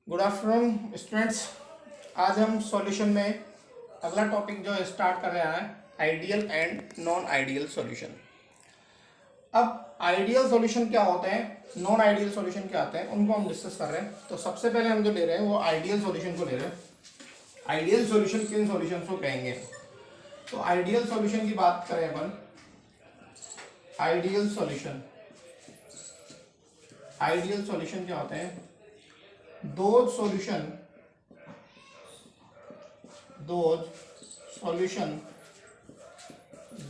Good afternoon students. आज हम solution में अगला टॉपिक जो स्टार्ट कर रहे हैं ideal and non ideal solution. अब आइडियल सॉल्यूशन क्या होते हैं, नॉन आइडियल सॉल्यूशन क्या होते हैं, उनको हम डिस्कस कर रहे हैं। तो सबसे पहले हम जो ले रहे हैं वो आइडियल सॉल्यूशन को ले रहे हैं। आइडियल सॉल्यूशन किन सॉल्यूशन को कहेंगे? तो आइडियल सॉल्यूशन की बात करें अपन, आइडियल सॉल्यूशन क्या होते हैं? those solution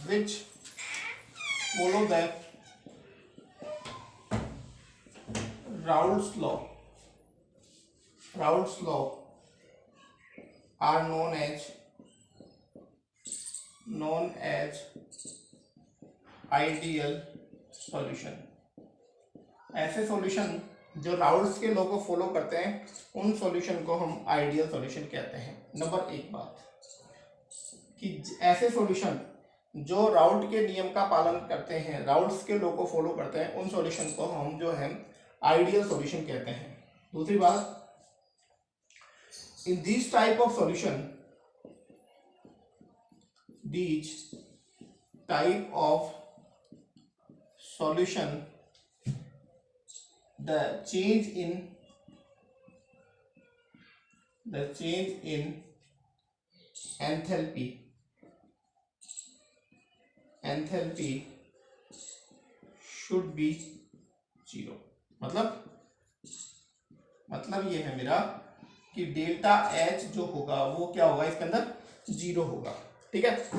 which follow the Raoult's law are known as ideal solution। ऐसे सॉल्यूशन जो राउल्ट्स के लॉ को फॉलो करते हैं उन सॉल्यूशन को हम आइडियल सॉल्यूशन कहते हैं। नंबर एक बात कि ऐसे सॉल्यूशन जो राउल्ट के नियम का पालन करते हैं, राउल्ट्स के लॉ को फॉलो करते हैं, उन सॉल्यूशन को हम जो है आइडियल सॉल्यूशन कहते हैं। दूसरी बात, in this type of solution the change in enthalpy should be zero। मतलब ये है मेरा कि डेल्टा एच जो होगा वो क्या होगा, इसके अंदर जीरो होगा। ठीक है,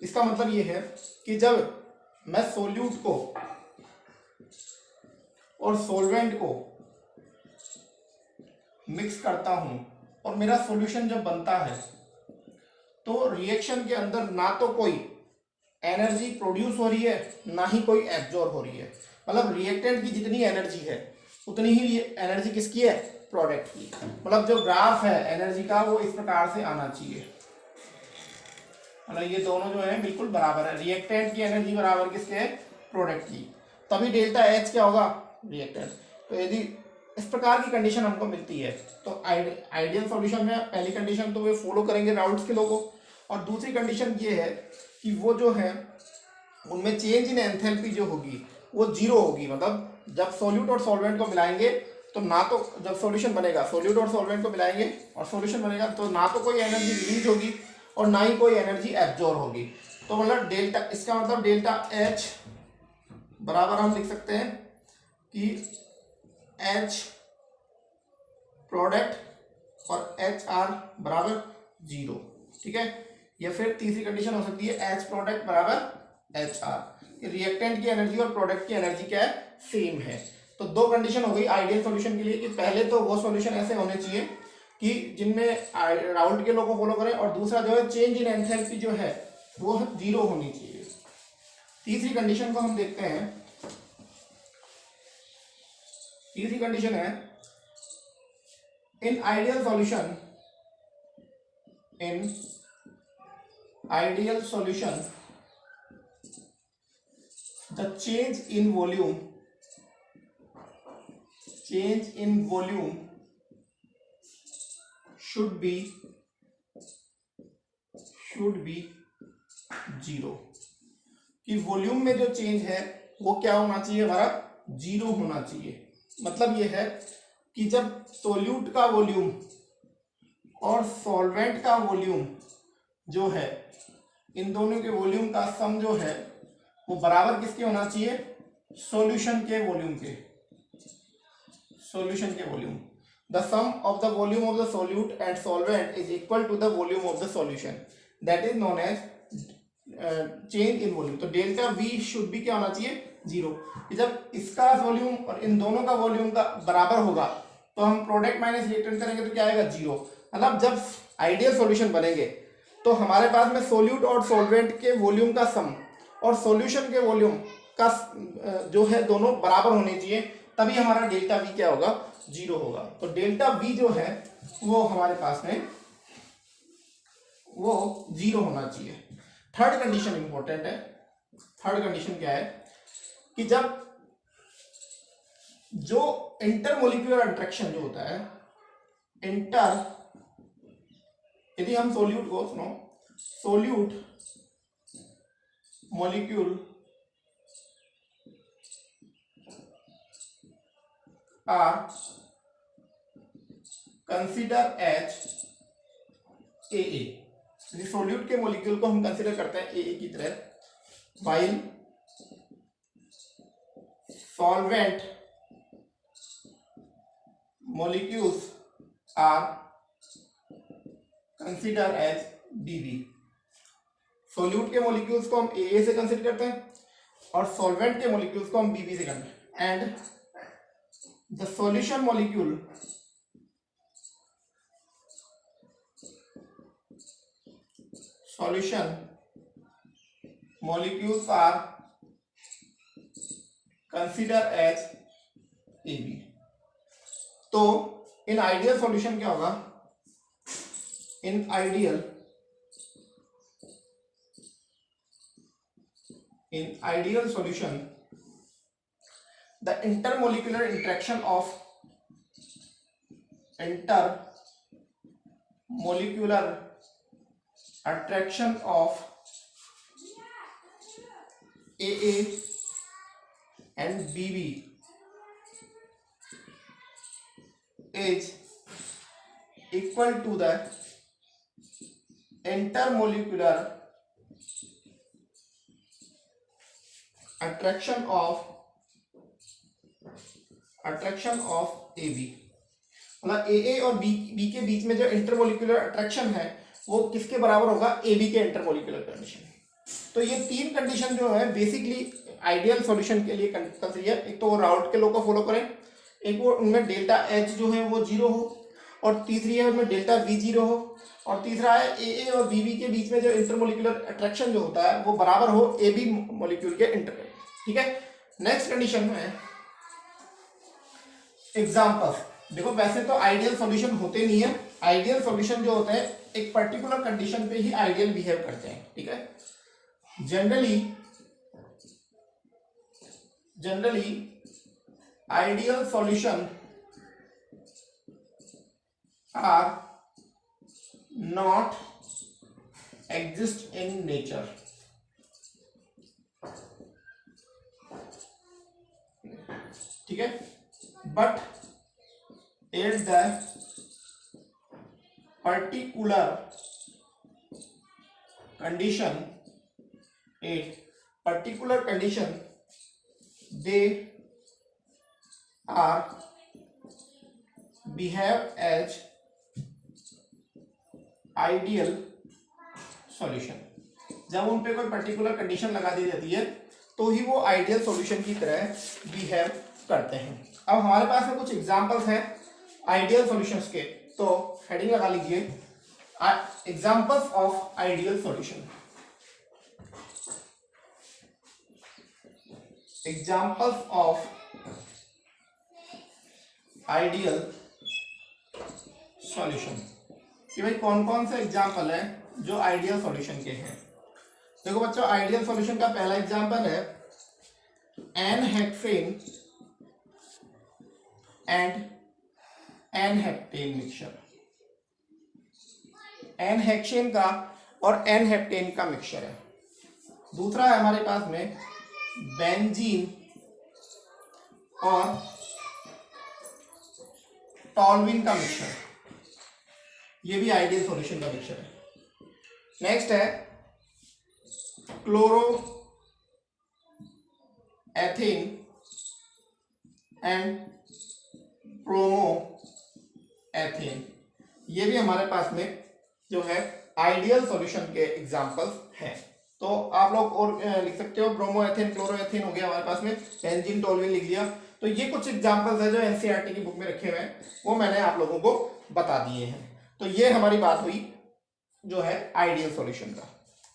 इसका मतलब ये है कि जब मैं सोल्यूट को और सॉल्वेंट को मिक्स करता हूं और मेरा सॉल्यूशन जब बनता है तो रिएक्शन के अंदर ना तो कोई एनर्जी प्रोड्यूस हो रही है ना ही कोई एब्जॉर्ब हो रही है। मतलब रिएक्टेंट की जितनी एनर्जी है उतनी ही एनर्जी किसकी है, प्रोडक्ट की। मतलब जो ग्राफ है एनर्जी का वो इस प्रकार से आना चाहिए। मतलब ये दोनों जो है बिल्कुल बराबर है, रिएक्टेंट की एनर्जी बराबर किसके है, प्रोडक्ट की, तभी डेल्टा एच क्या होगा, रिएक्टेंट। तो यदि इस प्रकार की कंडीशन हमको मिलती है तो आइडियल सॉल्यूशन में पहली कंडीशन तो वे फॉलो करेंगे राउल्ट्स के लॉ को, और दूसरी कंडीशन ये है कि वो जो है उनमें चेंज इन एंथैल्पी जो होगी वो जीरो होगी। मतलब जब सॉल्यूट और सॉल्वेंट को मिलाएंगे तो ना तो जब सॉल्यूशन बनेगा, सॉल्यूट और सॉल्वेंट को मिलाएंगे और सॉल्यूशन बनेगा तो ना तो कोई एनर्जी रिलीज होगी और ना ही कोई एनर्जी एब्जॉर्ब होगी। तो मतलब डेल्टा, इसका मतलब डेल्टा एच बराबर हम लिख सकते हैं कि एच प्रोडक्ट और एच आर बराबर जीरो। ठीक है, या फिर तीसरी कंडीशन हो सकती है एच प्रोडक्ट बराबर एच आर। रिएक्टेंट की एनर्जी और प्रोडक्ट की एनर्जी क्या है, सेम है। तो दो कंडीशन हो गई आइडियल सॉल्यूशन के लिए कि पहले तो वो सॉल्यूशन ऐसे होने चाहिए कि जिनमें राउल्ट के लॉ को फॉलो करें, और दूसरा जो है चेंज इन एंथैल्पी जो है वो जीरो होनी चाहिए। तीसरी कंडीशन को हम देखते हैं। तीसरी कंडीशन है इन ideal solution the change in volume should be zero. कि वॉल्यूम में जो चेंज है वो क्या होना चाहिए, हमारा जीरो होना चाहिए। मतलब ये है कि जब सोल्यूट का वॉल्यूम और सॉल्वेंट का वॉल्यूम जो है, इन दोनों के वॉल्यूम का सम जो है वो बराबर किसके होना चाहिए, सॉल्यूशन के वॉल्यूम के। The sum of the volume of the solute and solvent is equal to the volume of the solution, that is known as change in volume. तो डेल्टा वी शुड भी क्या होना चाहिए, जीरो। जब इसका volume और इन दोनों का वॉल्यूम का बराबर होगा तो हम प्रोडक्ट माइनस रिएक्टेंट करेंगे तो क्या आएगा, जीरो। मतलब जब आइडियल सॉल्यूशन बनेंगे तो हमारे पास में सोल्यूट और सॉल्वेंट के वॉल्यूम का सम और सॉल्यूशन के वॉल्यूम का जो है दोनों बराबर होने चाहिए, तभी हमारा डेल्टा वी क्या होगा, जीरो होगा। तो डेल्टा वी जो है वो हमारे पास में वो जीरो होना चाहिए। थर्ड कंडीशन इंपॉर्टेंट है। थर्ड कंडीशन क्या है कि जब जो इंटरमोलिक्यूलर इंटरेक्शन जो होता है इंटर, यदि हम सोल्यूट को सुनो, solute molecule are consider as A, solute के मॉलिक्यूल को हम कंसीडर करते हैं ए की तरह, while solvent molecules are considered as BB। Solute के मॉलिक्यूल्स को हम AA से कंसीडर करते हैं और सॉल्वेंट के मॉलिक्यूल्स को हम BB से करते हैं। And the solution molecule are consider as AB। तो इन आइडियल सॉल्यूशन क्या होगा, in ideal solution the intermolecular interaction of AA and BB is equal to the intermolecular attraction of AB। मतलब AA और B के बीच में जो intermolecular attraction है वो किसके बराबर होगा, AB के इंटरमोलिकुलर कंडीशन। तो ये तीन कंडीशन जो है बेसिकली आइडियल सॉल्यूशन के लिए कंसीडर, एक तो वो राउट के लॉ को फॉलो करें, एक वो उनमें डेल्टा H जो है वो 0 हो, और तीसरी है उनमें डेल्टा V 0 हो, और तीसरा है AA और BB के बीच में जो इंटरमोलिकुलर अट्रैक्शन जो होता है वो बराबर हो AB मॉलिक्यूल के इंटर। ठीक है, नेक्स्ट कंडीशन में एग्जांपल्स देखो, वैसे तो आइडियल सॉल्यूशन होते नहीं है, आइडियल सॉल्यूशन जो होते हैं एक पर्टिकुलर कंडीशन पे ही आइडियल बिहेव करते हैं। ठीक है, generally ideal solution are not exist in nature। ठीक है, but at the particular condition they are behave as ideal solution। जब उन पे कोई पर्टिकुलर कंडीशन लगा दी जाती है तो ही वो आइडियल सॉल्यूशन की तरह बिहेव करते हैं। अब हमारे पास में कुछ एग्जांपल्स हैं आइडियल सॉल्यूशंस के, तो हेडिंग लगा लीजिए examples of ideal solution. Examples of ideal solution, कि भाई कौन कौन से एग्जांपल है जो आइडियल सॉल्यूशन के हैं। देखो बच्चों, आइडियल सॉल्यूशन का पहला एग्जांपल है N-hexane and n-heptane mixture. N-hexane का और एन-हेप्टेन का मिक्सचर है। दूसरा है हमारे पास में बेंजीन और टॉल्विन का मिक्सचर, ये भी आइडियल सॉल्यूशन का मिक्सचर है। नेक्स्ट है chloro ethane and bromo ethane, ये भी हमारे पास में जो है आइडियल सॉल्यूशन के एग्जांपल्स हैं। तो आप लोग और लिख सकते हो, ब्रोमो एथेन, क्लोरो एथेन हो गया हमारे पास में, बेंजीन टॉल्विन लिख लिया। तो ये कुछ एग्जांपल्स है जो एनसीईआरटी की बुक में रखे हुए हैं, वो मैंने आप लोगों को बता दिए हैं। तो ये हमारी बात हुई जो है आइडियल सॉल्यूशन का।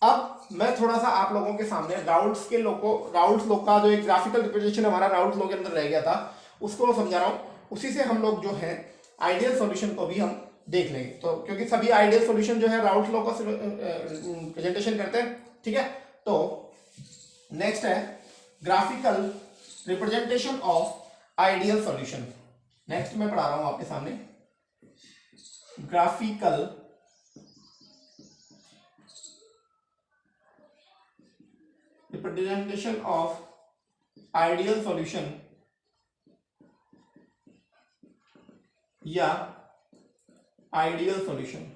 अब मैं थोड़ा सा आप लोगों के सामने राउल्ट्स लॉ का जो एक ग्राफिकल रिप्रेजेंटेशन हमारा राउल्ट्स लॉ के अंदर रह गया था उसको समझा रहा हूँ, उसी से हम लोग जो है आइडियल सॉल्यूशन को भी हम देख लेंगे। तो क्योंकि सभी आइडियल सॉल्यूशन जो है राउल्ट्स लॉ का प्रेजेंटेशन करते हैं। ठीक है, तो नेक्स्ट है graphical representation of ideal solution. Next मैं पढ़ा रहा हूं आपके सामने graphical representation of ideal solution या आइडियल सॉल्यूशन,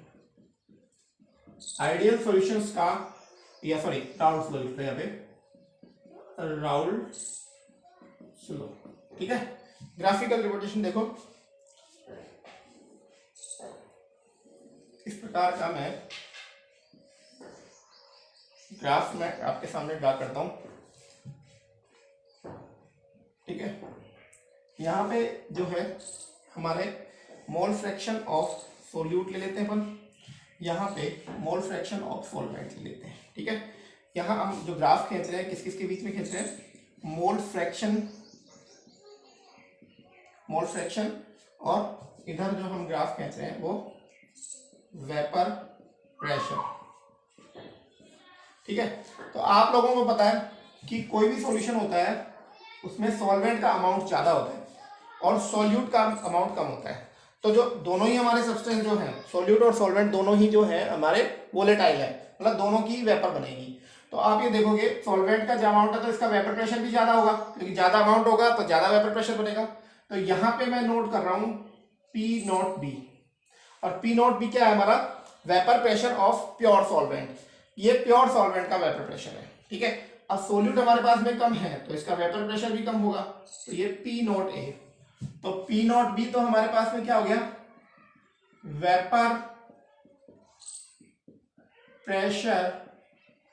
आइडियल सॉल्यूशंस का, या सॉरी राउल्ट स्लो लिखते हैं यहाँ पे, राउल्ट स्लो। ठीक है, ग्राफिकल रिप्रेजेंटेशन देखो इस प्रकार का मैं ग्राफ में आपके सामने ड्रा करता हूं। ठीक है, यहाँ पे जो है हमारे मोल फ्रैक्शन ऑफ सोल्यूट ले लेते हैं अपन, यहाँ पे मोल फ्रैक्शन ऑफ सॉल्वेंट ले लेते हैं। ठीक है, यहाँ हम जो ग्राफ खींच रहे हैं किस किस के बीच में खींच रहे हैं, मोल फ्रैक्शन और इधर जो हम ग्राफ खींच रहे हैं वो वेपर प्रेशर। ठीक है, तो आप लोगों को पता है कि कोई भी सॉल्यूशन होता है उसमें सॉल्वेंट का अमाउंट ज़्यादा होता है और सॉल्यूट का अमाउंट कम होता है। तो जो दोनों ही हमारे सब्सटेंस जो है, सॉल्यूट और सॉल्वेंट दोनों ही जो है हमारे वोलेटाइल है, मतलब दोनों की वेपर बनेगी। तो आप ये देखोगे सॉल्वेंट का जो अमाउंट है तो इसका वेपर प्रेशर भी ज़्यादा होगा, क्योंकि ज़्यादा अमाउंट होगा तो ज़्यादा वेपर प्रेशर बनेगा। तो यहाँ पे मैं नोट कर रहा हूँ पी नॉट बी, और पी नॉट बी क्या है हमारा, vapour pressure of pure solvent. ये प्योर सॉल्वेंट का वेपर प्रेशर है। ठीक है, अब सोल्यूट हमारे पास में कम है तो इसका वेपर प्रेशर भी कम होगा, तो ये पी नॉट ए। तो पी नॉट बी तो हमारे पास में क्या हो गया, vapour pressure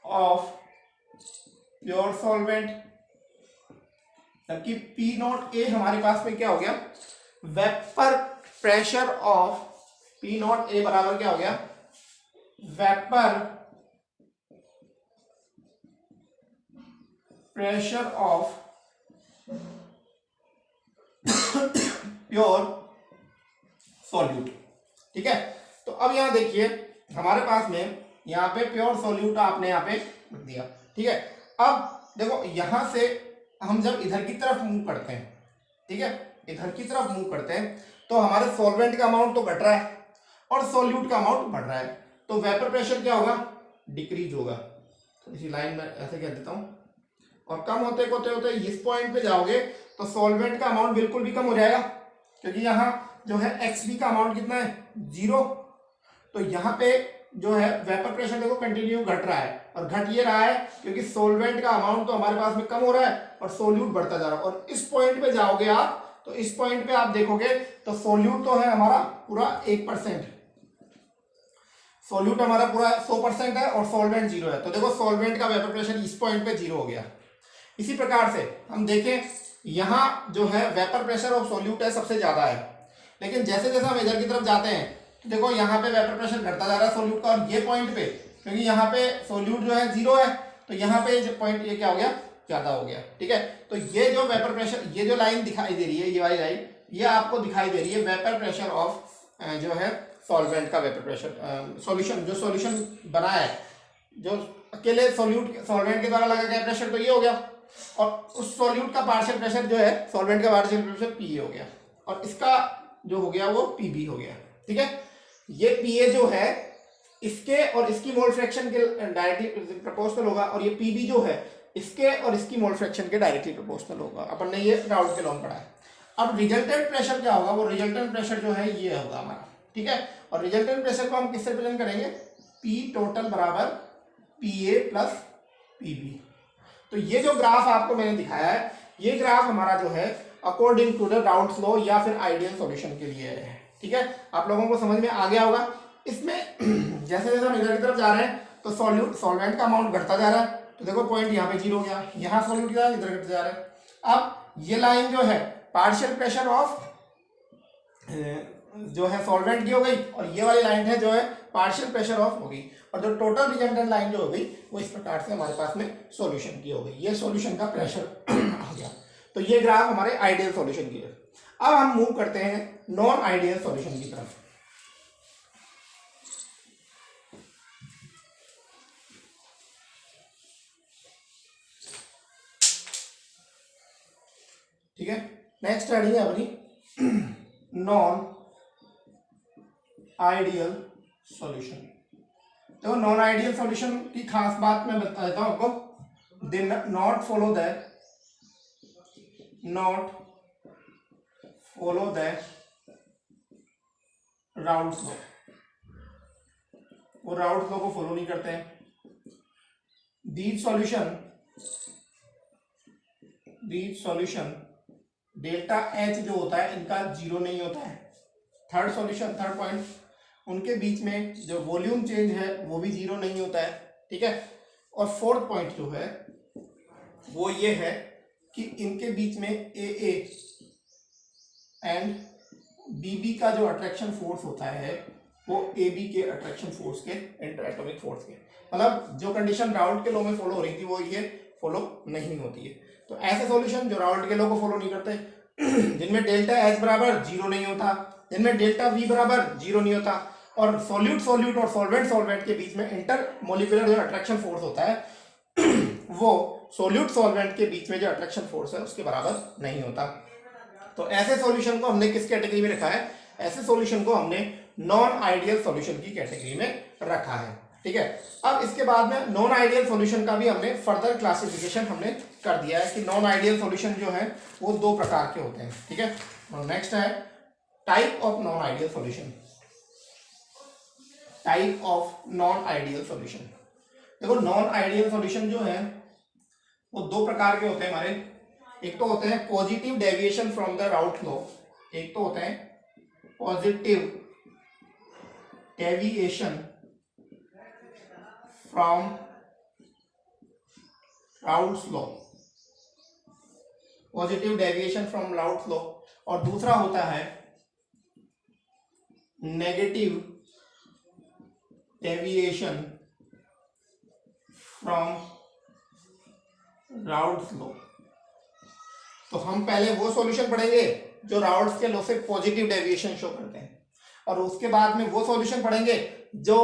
of pure solvent, जबकि पी नॉट ए हमारे पास में क्या हो गया, vapour pressure of P not a बराबर क्या हो गया, vapour pressure of pure solute. ठीक है, तो अब यहां देखिए हमारे पास में यहाँ पे प्योर सॉल्यूट आपने यहाँ पे रख दिया। ठीक है, अब देखो यहां से हम जब इधर की तरफ मूव करते हैं, ठीक है, इधर की तरफ मूव करते हैं तो हमारे सॉल्वेंट का अमाउंट तो घट रहा है और सॉल्यूट का अमाउंट बढ़ रहा है, तो वेपर प्रेशर क्या होगा, डिक्रीज होगा। तो इसी लाइन में ऐसे कह देता हूं, और कम होते होते होते इस पॉइंट पे जाओगे तो सॉल्वेंट का अमाउंट बिल्कुल भी कम हो जाएगा, क्योंकि यहाँ जो है एक्स बी का अमाउंट कितना है, 0। तो यहाँ पे जो है वेपर प्रेशर देखो कंटिन्यू घट रहा है, और घट ये रहा है क्योंकि सॉल्वेंट का अमाउंट तो हमारे पास में कम हो रहा है और सोल्यूट बढ़ता जा रहा है। और इस पॉइंट पे जाओगे आप तो इस पॉइंट पे आप देखोगे तो सोल्यूट तो है हमारा पूरा 1%, सोल्यूट हमारा पूरा 100% है और सॉल्वेंट 0 है। तो देखो सॉल्वेंट का वेपर प्रेशर इस पॉइंट पे 0 हो गया। इसी प्रकार से हम देखें यहाँ जो है वेपर प्रेशर ऑफ सोल्यूट है सबसे ज्यादा है, लेकिन जैसे जैसे हम इधर की तरफ जाते हैं तो देखो यहाँ पे वेपर प्रेशर घटता जा रहा है सोल्यूट का, और ये पॉइंट पे क्योंकि यहाँ पे सोल्यूट जो है 0 है तो यहाँ पे पॉइंट ये क्या हो गया, ज्यादा हो गया। ठीक है, तो ये जो वेपर प्रेशर, ये जो लाइन दिखाई दे रही है, ये वाली लाइन, ये आपको दिखाई दे रही है वेपर प्रेशर ऑफ जो है सॉल्वेंट का वेपर प्रेशर, सॉल्यूशन जो सॉल्यूशन बना है, जो अकेले सॉल्वेंट के द्वारा लगा गया प्रेशर तो ये हो गया, और उस सॉल्यूट का पार्शियल प्रेशर जो है सॉल्वेंट का पार्शियल प्रेशर पी हो गया, और इसका जो हो गया वो पीबी हो गया। ठीक है, ये पीए जो है इसके और इसकी मोल फ्रैक्शन के डायरेक्टली प्रोपोर्शनल होगा, और ये पीबी जो है इसके और इसकी मोल फ्रैक्शन के डायरेक्टली प्रोपोर्शनल होगा। अपन ने ये राउल्ट के लॉ में पढ़ा है। अब रिजल्टेंट प्रेशर क्या होगा, वो रिजल्टेंट प्रेशर जो है ये होगा हमारा। ठीक है, और रिजल्टेंट प्रेशर को हम किससे रिप्रेजेंट करेंगे, पी टोटल बराबर पी ए प्लस पीबी। तो ये जो ग्राफ आपको मैंने दिखाया है, ये ग्राफ हमारा जो है according to the Raoult law या फिर आइडियल सॉल्यूशन के लिए है। ठीक है, आप लोगों को समझ में आ गया होगा। इसमें जैसे जैसे हम इधर की तरफ जा रहे हैं तो सॉल्वेंट का अमाउंट घटता जा रहा है, तो देखो पॉइंट यहाँ पे 0 हो गया, यहाँ सॉल्यूट गया, इधर घटता जा रहा है। अब ये लाइन जो है पार्शियल प्रेशर ऑफ जो है सॉल्वेंट की हो गई, और ये वाली लाइन है जो है पार्शियल प्रेशर ऑफ हो गई, और जो टोटल रिजल्टेंट लाइन जो हो गई वो इस प्रकार से हमारे पास में सॉल्यूशन की हो गई। ये सॉल्यूशन का प्रेशर आ गया। तो ये ग्राफ हमारे आइडियल सॉल्यूशन की है। अब हम मूव करते हैं नॉन आइडियल सॉल्यूशन की तरफ। ठीक है, नेक्स्ट स्टडी है अपनी नॉन आइडियल सॉल्यूशन। तो नॉन आइडियल सॉल्यूशन की खास बात मैं बता देता हूं आपको, they not follow the route law, वो राउट लॉ को फॉलो नहीं करते हैं। दीज सॉल्यूशन डेल्टा एच जो होता है इनका जीरो नहीं होता है। थर्ड पॉइंट, उनके बीच में जो वॉल्यूम चेंज है वो भी जीरो नहीं होता है, ठीक है। और फोर्थ पॉइंट जो है वो ये है कि इनके बीच में ए एंड बी का जो अट्रैक्शन फोर्स होता है वो ए बी के अट्रैक्शन फोर्स के, इंटर एटॉमिक फोर्स के, मतलब जो कंडीशन राउल्ट के लॉ में फॉलो हो रही थी वो ये फॉलो नहीं होती है। तो ऐसे सॉल्यूशन जो राउल्ट के लॉ को फॉलो नहीं करते, जिनमें डेल्टा एच बराबर जीरो नहीं होता, जिनमें डेल्टा वी बराबर जीरो नहीं होता, और सॉल्यूट और सॉल्वेंट के बीच में इंटर मोलिकुलर जो अट्रैक्शन फोर्स होता है वो सॉल्वेंट के बीच में जो अट्रैक्शन फोर्स है उसके बराबर नहीं होता। तो ऐसे सॉल्यूशन को हमने किस कैटेगरी में रखा है? ऐसे सॉल्यूशन को हमने नॉन आइडियल सॉल्यूशन की कैटेगरी में रखा है, ठीक है। अब इसके बाद में नॉन आइडियल सॉल्यूशन का भी हमने फर्दर क्लासिफिकेशन हमने कर दिया है कि नॉन आइडियल सॉल्यूशन जो है वो दो प्रकार के होते हैं, ठीक है। और नेक्स्ट है type of non ideal solution. Type of non ideal solution, देखो नॉन आइडियल सॉल्यूशन जो है वो दो प्रकार के होते हैं हमारे। एक तो होते हैं positive deviation from the route law, एक तो होते हैं positive deviation from Raoult's law, positive deviation from Raoult's law. और दूसरा होता है negative deviation from Raoult's law. तो हम पहले वो सॉल्यूशन पढ़ेंगे जो राउट्स के लॉ से पॉजिटिव डेविएशन शो करते हैं, और उसके बाद में वो सॉल्यूशन पढ़ेंगे जो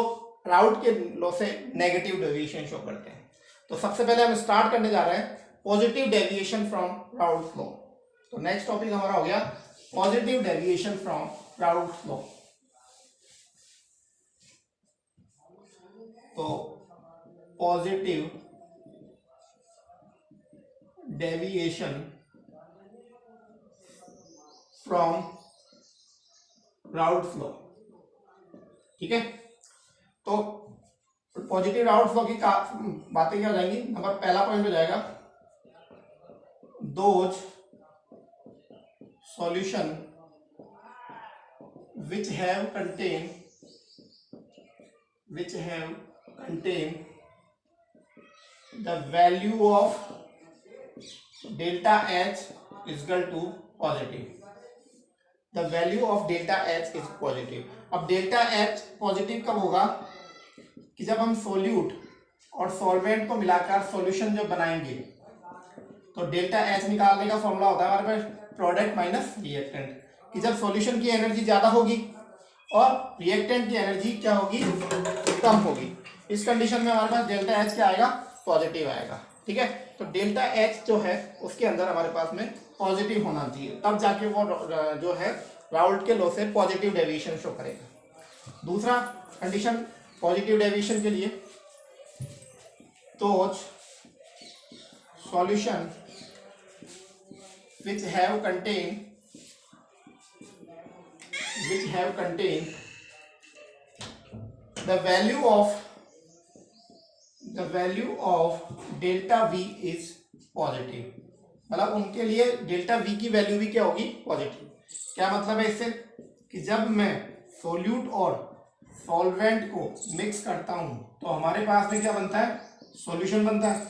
राउट के लॉ से नेगेटिव डेविएशन शो करते हैं। तो सबसे पहले हम स्टार्ट करने जा रहे हैं positive deviation from Raoult's law. तो नेक्स्ट टॉपिक हमारा हो गया positive deviation from Raoult's law. तो positive deviation from Raoult's law, ठीक है। तो पॉजिटिव राउट्स लॉ की बातें क्या हो जाएंगी? नंबर पहला पॉइंट हो जाएगा those solution which have contain the value of delta H is equal to positive. The value of delta H is positive. अब डेल्टा H पॉजिटिव कब होगा? कि जब हम सोल्यूट और सॉल्वेंट को मिलाकर सॉल्यूशन जब बनाएंगे। तो डेल्टा H निकालने का फॉर्मूला होता है हमारे पास प्रोडक्ट माइनस रिएक्टेंट, कि जब सॉल्यूशन की एनर्जी ज्यादा होगी और रिएक्टेंट की एनर्जी क्या होगी? कम होगी। इस कंडीशन में हमारे पास डेल्टा H क्या आएगा? पॉजिटिव आएगा, ठीक है। तो डेल्टा H जो है उसके अंदर हमारे पास में पॉजिटिव होना चाहिए, तब जाके वो जो है राउल्ट के लॉ से पॉजिटिव डेविएशन शो करेगा। दूसरा कंडीशन पॉजिटिव डेविएशन के लिए, तो solution which have contained the value of delta V is positive, मतलब उनके लिए डेल्टा V की वैल्यू भी क्या होगी? पॉजिटिव। क्या मतलब है इससे? कि जब मैं सोल्यूट और सॉल्वेंट को मिक्स करता हूं तो हमारे पास में क्या बनता है? सॉल्यूशन बनता है।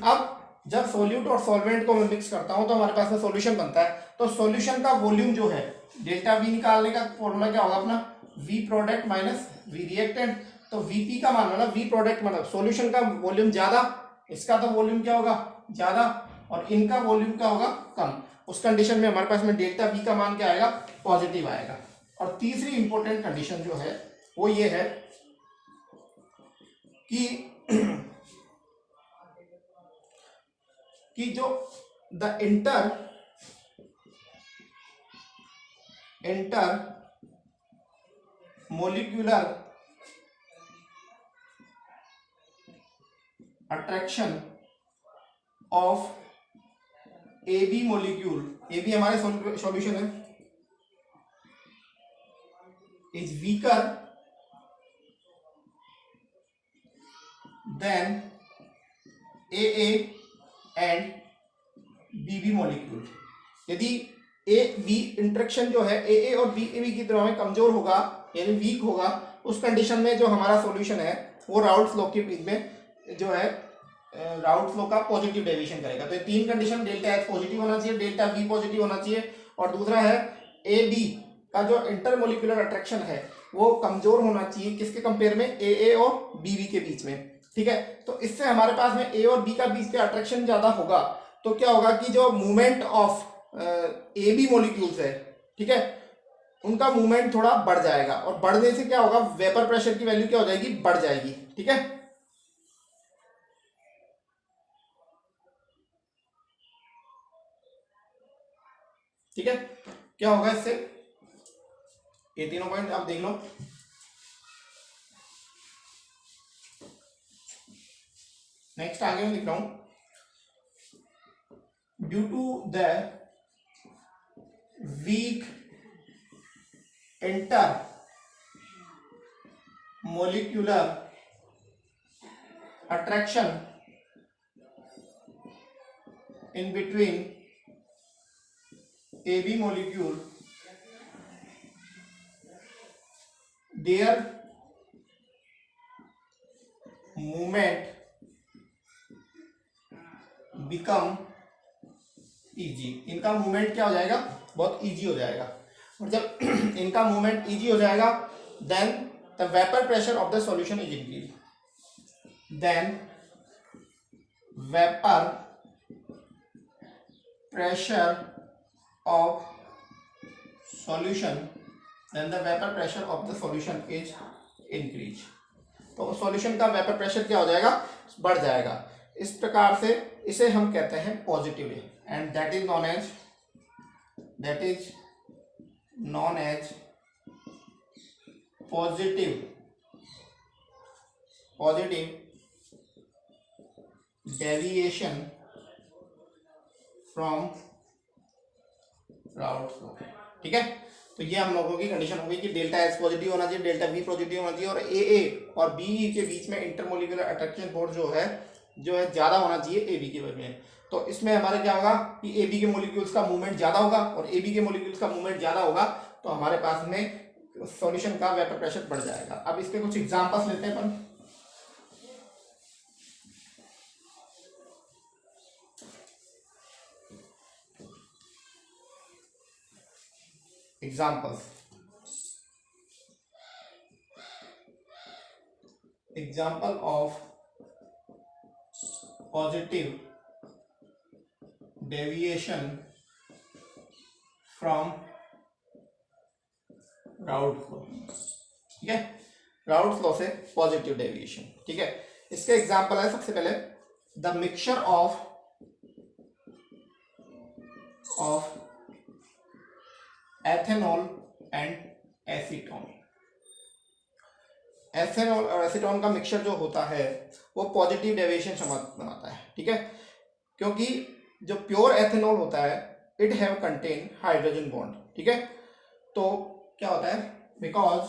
अब जब सोल्यूट और सॉल्वेंट को मैं मिक्स करता हूं तो हमारे पास में सॉल्यूशन बनता है। तो सॉल्यूशन का वॉल्यूम जो है, डेल्टा वी निकालने का फॉर्मूला क्या होगा अपना? V product minus V reactant. तो वीपी का मान मतलब वी प्रोडक्ट मतलब सॉल्यूशन का वॉल्यूम ज्यादा, इसका तो वॉल्यूम क्या होगा? ज्यादा, और इनका वॉल्यूम क्या होगा? कम। उस कंडीशन में हमारे पास में डेल्टा वी का मान क्या आएगा? पॉजिटिव आएगा। और तीसरी इंपॉर्टेंट कंडीशन जो है वो ये है कि जो the inter molecular attraction of AB molecule, AB हमारे सॉल्यूशन है, is weaker then AA and BB molecule. यदि AB इंटरेक्शन जो है AA और BB की तरह में कमजोर होगा यानी वीक होगा, उस कंडीशन में जो हमारा सॉल्यूशन है वो राउल्ट्स लॉ के बीच में जो है राउल्ट्स लॉ का पॉजिटिव डेविएशन करेगा। तो ये तीन कंडीशन, डेल्टा H पॉजिटिव होना चाहिए, डेल्टा V पॉजिटिव होना चाहिए, और दूसरा है AB का जो इंटरमोलिकुलर अट्रैक्शन है वो कमजोर होना चाहिए किसके कंपेयर में, AA और BB के बीच में। ठीक है, तो इससे हमारे पास में A और B का बीच का अट्रैक्शन ज्यादा होगा तो क्या होगा कि जो मूवमेंट ऑफ AB मोलिक्यूल्स है, ठीक है, उनका मूवमेंट थोड़ा बढ़ जाएगा, और बढ़ने से क्या होगा, वेपर प्रेशर की वैल्यू क्या हो जाएगी, बढ़ जाएगी। ठीक है, ठीक है, क्या होगा इससे, ये तीनों पॉइंट आप देख लो। नेक्स्ट आगे मैं लिख रहा हूं, due to the weak inter molecular attraction in between AB molecule, their movement become easy। इनका मूवमेंट क्या हो जाएगा, बहुत इजी हो जाएगा, और जब इनका मूवमेंट इजी हो जाएगा then the vapour pressure of the solution is increase, then vapour pressure of solution, then the vapor pressure of the solution is increase। तो सॉल्यूशन का वेपर प्रेशर क्या हो जाएगा, बढ़ जाएगा। इस प्रकार से इसे हम कहते हैं positive, and that is known as positive deviation from Raoult's law. ठीक है, तो ये हम लोगों की कंडीशन होगी कि डेल्टा H पॉजिटिव होना चाहिए, डेल्टा V पॉजिटिव होना चाहिए, और AA और BE के बीच में इंटरमोलिकुलर अट्रैक्शन फोर्स जो है ज्यादा होना चाहिए AB के बजाय। तो इसमें हमारे क्या होगा कि AB के मोलिक्यूल्स का मूवमेंट ज्यादा होगा और AB के मोलिक्यूल्स का मूवमेंट ज्यादा होगा, तो हमारे पास में सॉल्यूशन का वेपर प्रेशर बढ़ जाएगा। अब इसके कुछ एग्जांपल्स लेते हैं अपन। Example of positive deviation from Raoult's law. ठीक है, राउल्ट्स लॉ से पॉजिटिव डेविएशन। ठीक है, इसके एग्जांपल है, सबसे पहले the mixture of ethanol and acetone. Ethanol और एसीटोन का मिक्सचर जो होता है वो पॉजिटिव डेविएशन बनाता है। ठीक है, क्योंकि जो प्योर एथेनॉल होता है it have contain hydrogen bond. ठीक है, तो क्या होता है, because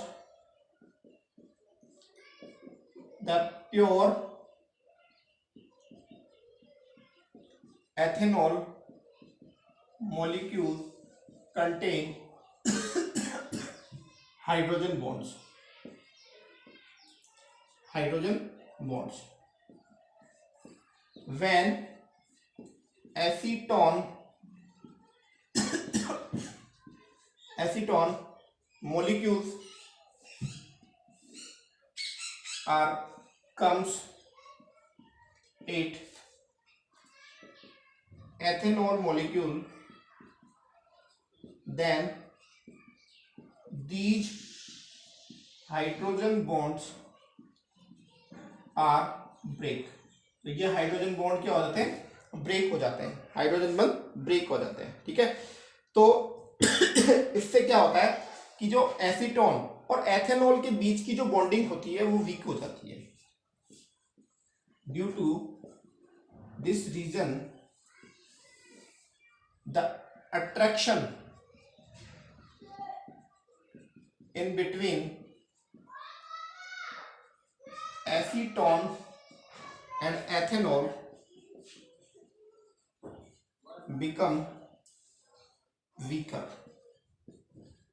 the pure ethanol molecule contain hydrogen bonds when acetone molecules comes it ethanol molecule, then these hydrogen bonds are break। तो ये हाइड्रोजन बॉन्ड क्या हो जाते हैं, ब्रेक हो जाते हैं, हाइड्रोजन बॉन्ड ब्रेक हो जाते हैं। ठीक है, तो इससे क्या होता है कि जो एसीटोन और एथेनॉल के बीच की जो बॉन्डिंग होती है वो वीक हो जाती है। Due to this reason the attraction in between acetone and ethanol become weaker.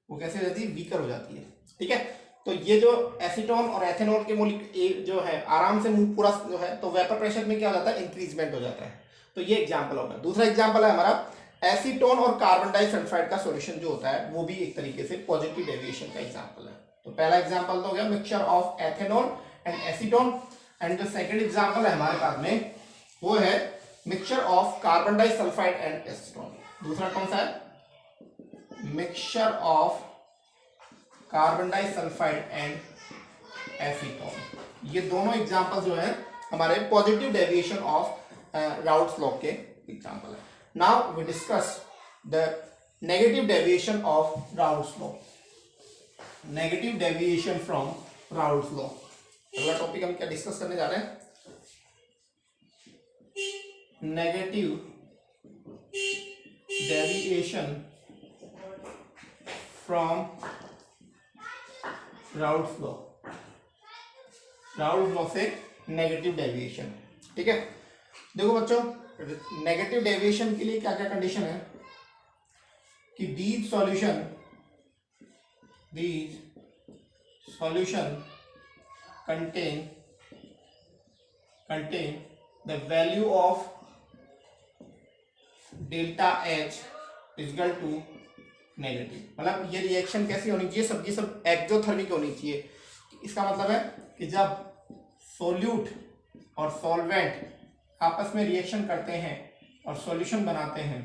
वो कैसे हो जाती है? वीकर हो जाती है। ठीक है, तो ये जो एसीटोन और एथेनॉल के मॉलिक्यूल जो है आराम से मूव पूरा जो है, तो वेपर प्रेशर में क्या हो जाता है? इंक्रीजमेंट हो जाता है। तो ये एग्जांपल होगा। दूसरा एग्जांपल है हमारा एसीटोन और कार्बन डाइसल्फाइड का सॉल्यूशन जो होता है वो भी एक तरीके से पॉजिटिव डेविएशन का एग्जांपल है। तो पहला एग्जांपल तो हो गया mixture of ethanol and acetone, and जो सेकंड एग्जांपल है हमारे पास में वो है mixture of carbon disulphide and acetone. दूसरा कौन सा है? Mixture of carbon disulphide and acetone. ये दोनों एग्जांपल जो है हमारे positive deviation of Raoult's law के एग्जांपल है। Now we discuss the negative deviation of Raoult's law. Negative deviation from Raoult's law, अगला टॉपिक हम क्या डिस्कस करने जा रहे हैं? Negative deviation from Raoult's law. Routes law से नेगेटिव डेविएशन। ठीक है, देखो बच्चों, नेगेटिव डेविएशन के लिए क्या क्या कंडीशन है कि these solution contain the value of delta H is equal to negative. मतलब ये रिएक्शन कैसी होनी चाहिए? सबकी सब एक्सोथर्मिक होनी चाहिए। इसका मतलब है कि जब सोल्यूट और सॉल्वेंट आपस में रिएक्शन करते हैं और सॉल्यूशन बनाते हैं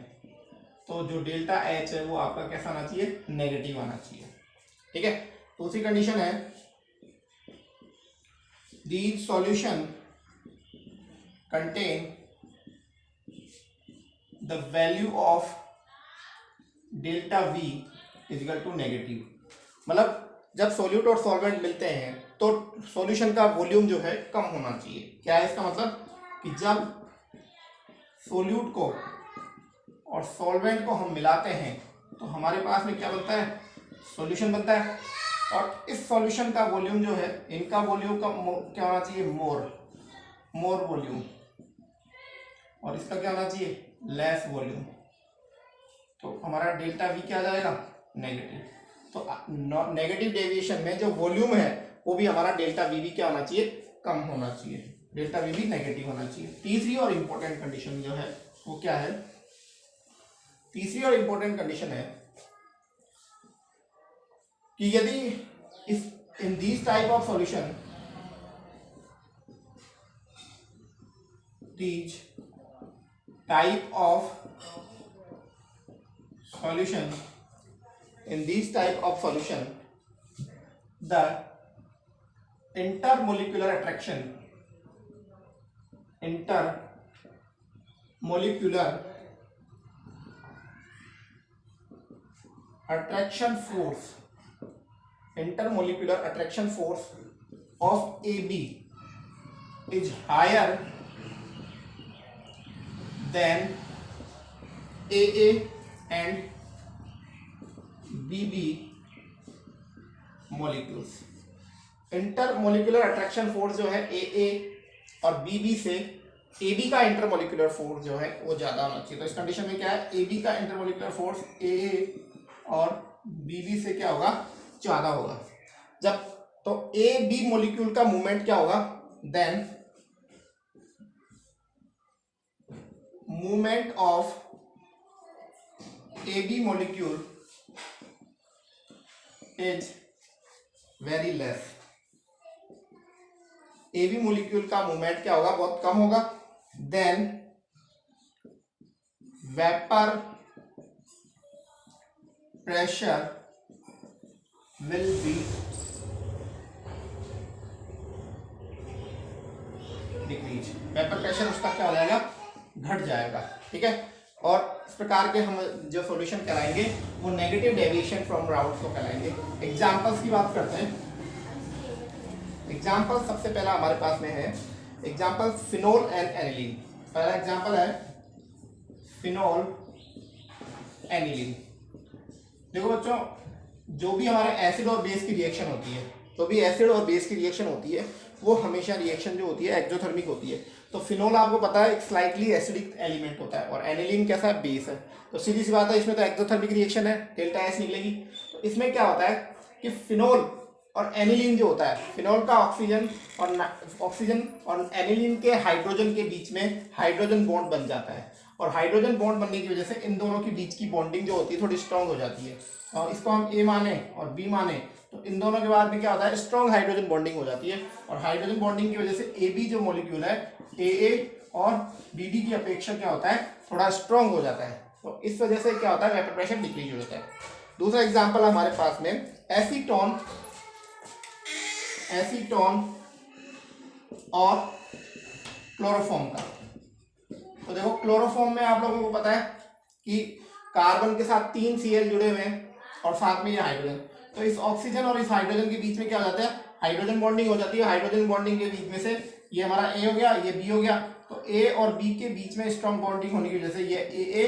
तो जो डेल्टा H है वो आपका कैसा आना चाहिए? नेगेटिव आना चाहिए। ठीक है, दूसरी कंडीशन है these solution contain the value of delta V is equal to negative. मतलब जब सोल्यूट और सॉल्वेंट मिलते हैं तो सॉल्यूशन का वॉल्यूम जो है कम होना चाहिए। क्या है इसका मतलब? कि जब सोल्यूट को और सॉल्वेंट को हम मिलाते हैं तो हमारे पास में क्या बनता है? सॉल्यूशन बनता है। और इस सॉल्यूशन का वॉल्यूम जो है, इनका वॉल्यूम का क्या होना चाहिए? मोर वॉल्यूम, और इसका क्या होना चाहिए? Less volume. तो हमारा डेल्टा वी क्या आ जाएगा? नेगेटिव। तो नेगेटिव डेविएशन में जो वॉल्यूम है वो भी हमारा डेल्टा वी भी क्या होना चाहिए? कम होना चाहिए। डेल्टा वी भी नेगेटिव होना चाहिए। तीसरी और इंपॉर्टेंट कंडीशन जो है वो क्या है? तीसरी और इंपॉर्टेंट कंडीशन है कि यदि इस in this type of solution these type of solution in this type of solution the intermolecular attraction force of AB is higher than AA and BB molecules। Intermolecular attraction force जो है AA और BB से AB का intermolecular force जो है वो ज्यादा होना चाहिए। तो इस कंडीशन में क्या है? AB का इंटरमोलिकुलर फोर्स AA और BB से क्या होगा? ज्यादा होगा। जब तो AB मोलिक्यूल का मूवमेंट क्या होगा? Then movement of AB molecule is very less। AB molecule का मूवमेंट क्या होगा? बहुत कम होगा। then vapor pressure will be decrease। Vapour pressure उसका क्या हो जाएगा? घट जाएगा। ठीक है, और इस प्रकार के हम जो सॉल्यूशन कराएंगे वो negative deviation from Raoult law कहलाएंगे। एग्जांपल्स की बात करते हैं। एग्जांपल सबसे पहला हमारे पास में है एग्जांपल फिनोल एंड एनिलीन। पहला एग्जांपल है फिनोल एनिलीन। देखो बच्चों, जो भी हमारे एसिड और बेस की रिएक्शन होती है, तो भी एसिड और बेस की रिएक्शन होती है वो हमेशा रिएक्शन जो होती है एक्सोथर्मिक होती है। तो फिनोल आपको पता है एक स्लाइटली एसिडिक एलिमेंट होता है और एनिलीन कैसा है, बेस है। तो सीधी सी बात है, इसमें तो एक्सोथर्मिक रिएक्शन है, डेल्टा एस निकलेगी। तो इसमें क्या होता है कि फिनोल और एनिलीन जो होता है, फिनोल का ऑक्सीजन और एनिलीन के हाइड्रोजन के बीच में हाइड्रोजन बॉन्ड बन जाता है और हाइड्रोजन बॉन्ड बनने की वजह से इन दोनों के बीच की बॉन्डिंग जो होती है थोड़ी स्ट्रांग हो जाती है। और इसको हम ए माने और बी माने तो इन दोनों के बाद में क्या होता है, स्ट्रांग हाइड्रोजन बॉन्डिंग हो जाती है और हाइड्रोजन बॉन्डिंग की वजह से ए बी जो मॉलिक्यूल है ए और बी डी की अपेक्षा क्या होता है, थोड़ा स्ट्रांग हो जाता है। तो इस वजह से क्या होता है, वेपर प्रेशर डिक्रीज हो जाता है। दूसरा एग्जाम्पल हमारे पास में एसीटोन और क्लोरोफॉर्म का। तो देखो क्लोरोफॉर्म में आप लोगों को पता है कि कार्बन के साथ 3 Cl जुड़े हुए हैं और साथ में ये हाइड्रोजन। तो इस ऑक्सीजन और इस हाइड्रोजन के बीच में क्या हो जाता है, हाइड्रोजन बॉन्डिंग हो जाती है। हाइड्रोजन बॉन्डिंग के बीच में से ये हमारा ए हो गया, ये बी हो गया। तो ए और बी के बीच में स्ट्रॉन्ग बॉन्डिंग होने की वजह से ये ए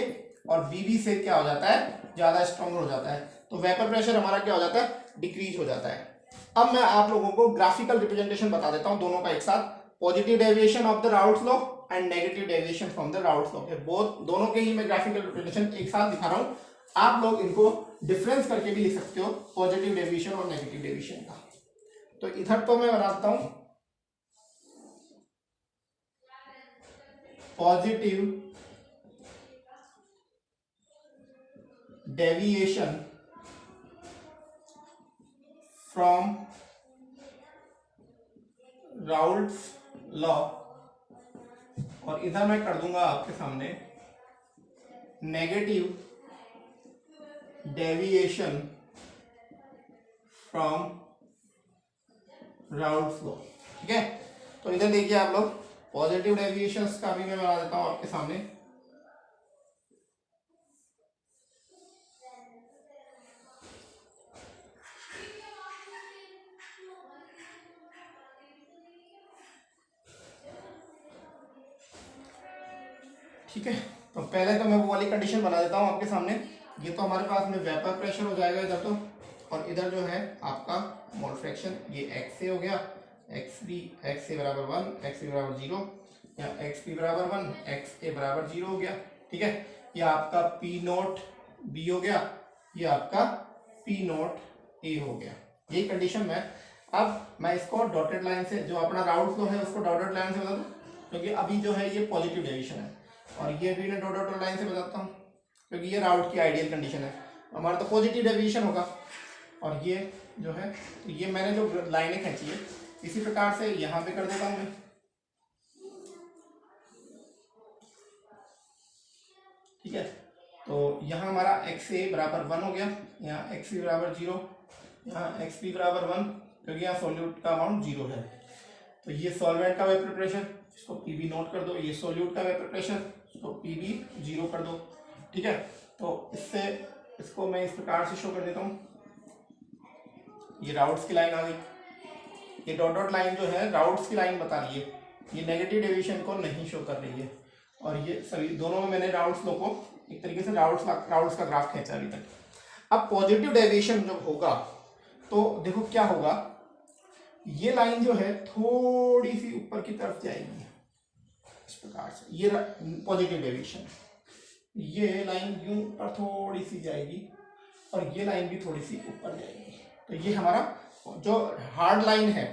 और बी से क्या हो जाता है, ज्यादा स्ट्रॉन्ग हो जाता है। तो वेपर प्रेशर हमारा क्या हो जाता है, डिक्रीज हो जाता है। अब मैं आप लोगों को ग्राफिकल रिप्रेजेंटेशन बता देता हूं दोनों का एक साथ। Positive deviation of the routes law and negative deviation from the routes law के दोनों के ही मैं ग्राफिकल रिप्रेजेंटेशन एक साथ दिखा रहा हूं। आप लोग इनको डिफरेंस करके भी लिख सकते हो, पॉजिटिव डेविएशन और नेगेटिव डेविएशन का। तो इधर तो मैं बनाता हूं positive deviation from Raoult's law और इधर मैं कर दूंगा आपके सामने negative deviation from Raoult's law. ठीक है, तो इधर देखिए आप लोग, पॉजिटिव डेविएशंस का भी मैं बना देता हूं आपके सामने। ठीक है, तो पहले तो मैं वो वाली कंडीशन बना देता हूं आपके सामने। ये तो हमारे पास में वेपर प्रेशर हो जाएगा इधर तो, और इधर जो है आपका मोल फ्रैक्शन, ये एक्स ए हो गया, एक्स बी, एक्स ए बराबर 1, एक्स बी बराबर 0, या एक्स बी बराबर 1, एक्स ए बराबर 0 हो गया। ठीक है, ये आपका पी नोट बी हो गया, ये आपका पी नोट ए हो गया। यही कंडीशन में अब मैं इसको डॉटेड लाइन से, जो अपना राउट फ्लो है उसको डॉटेड लाइन से बता दूं, क्योंकि अभी जो है ये पॉजिटिव डेविएशन है, और ये भी मैं डॉटेड लाइन से बताता हूँ क्योंकि ये राउट की आइडियल कंडीशन है। हमारा तो पॉजिटिव डेविएशन होगा, और ये जो है, तो ये मैंने जो लाइनें खींची है इसी प्रकार से यहाँ पे कर देता हूँ मैं। ठीक है, तो यहाँ हमारा एक्स ए बराबर 1 हो गया, यहाँ एक्स बी बराबर 0, यहाँ एक्स बी बराबर 1, क्योंकि यहाँ सॉल्यूट का अमाउंट 0 है। तो ये सॉल्वेंट का वेपर प्रेशर, इसको पी बी नोट कर दो। ये सॉल्यूट का वेपर प्रेशर, इसको पी बी 0 कर दो। ठीक है, तो इससे इसको मैं इस प्रकार से शो कर देता हूँ। ये राउट्स की लाइन आ गई, ये डॉट डॉट लाइन जो है राउट्स की लाइन बता रही है, ये नेगेटिव डेविएशन को नहीं शो कर रही है। और ये सभी दोनों में मैंने राउट्स लो को एक तरीके से राउट्स का ग्राफ खींचा अभी तक। अब पॉजिटिव डेविएशन जब होगा तो देखो क्या होगा, ये लाइन जो है थोड़ी सी ऊपर की तरफ जाएगी इस प्रकार से, ये पॉजिटिव डेविएशन। ये लाइन यूं ऊपर थोड़ी सी जाएगी और ये लाइन भी थोड़ी सी ऊपर जाएगी। तो ये हमारा जो हार्ड लाइन है,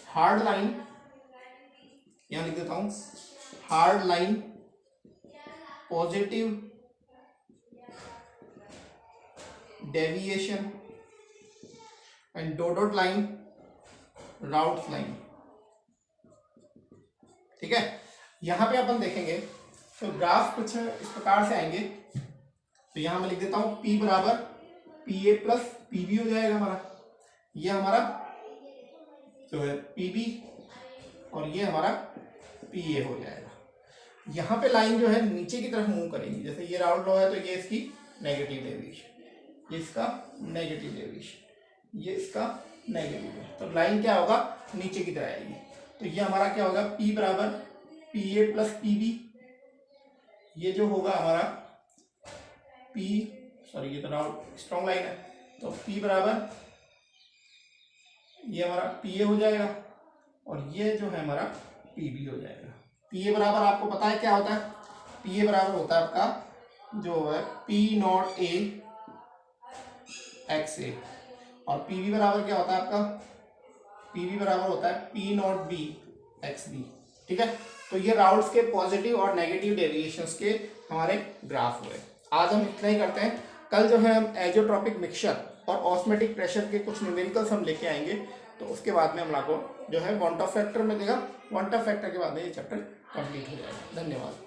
हार्ड लाइन यहां लिख देता हूं, hard line positive deviation and dot line route line. ठीक है, यहां पे अपन देखेंगे तो ग्राफ कुछ इस प्रकार से आएंगे। तो यहां मैं लिख देता हूं P बराबर P A plus P B हो जाएगा हमारा, ये हमारा जो है पी बी और ये हमारा पी ए हो जाएगा। यहाँ पे लाइन जो है नीचे की तरफ मूव करेगी, जैसे ये राउंड लो है तो ये इसकी नेगेटिव डेविएशन, ये इसका नेगेटिव डेविएशन, ये इसका नेगेटिव है, तो लाइन क्या होगा नीचे की तरह आएगी। तो ये हमारा क्या होगा P बराबर PA प्लस PB, ये जो होगा हमारा P, सॉरी ये तो राउंड स्ट्रॉन्ग लाइन है, तो P बराबर ये हमारा PA हो जाएगा और ये जो है हमारा PB हो जाएगा। PA बराबर आपको पता है क्या होता है, PA बराबर होता है आपका जो है P नॉट A XA, और PB बराबर क्या होता है आपका, PB बराबर होता है P नॉट B XB। ठीक है, तो ये राउंड्स के पॉजिटिव और नेगेटिव डेविएशंस के हमारे ग्राफ हुए। आज हम इतना ही करते हैं, कल जो है हम एजोट्रॉपिक मिक्सचर और ऑस्मेटिक प्रेशर के कुछ न्यूमेरिकल्स हम लेके आएंगे, तो उसके बाद में हम लोग को जो है वांट ऑफ फैक्टर में देगा, वांट ऑफ फैक्टर के बाद में ये चैप्टर कंप्लीट हो जाएगा। धन्यवाद।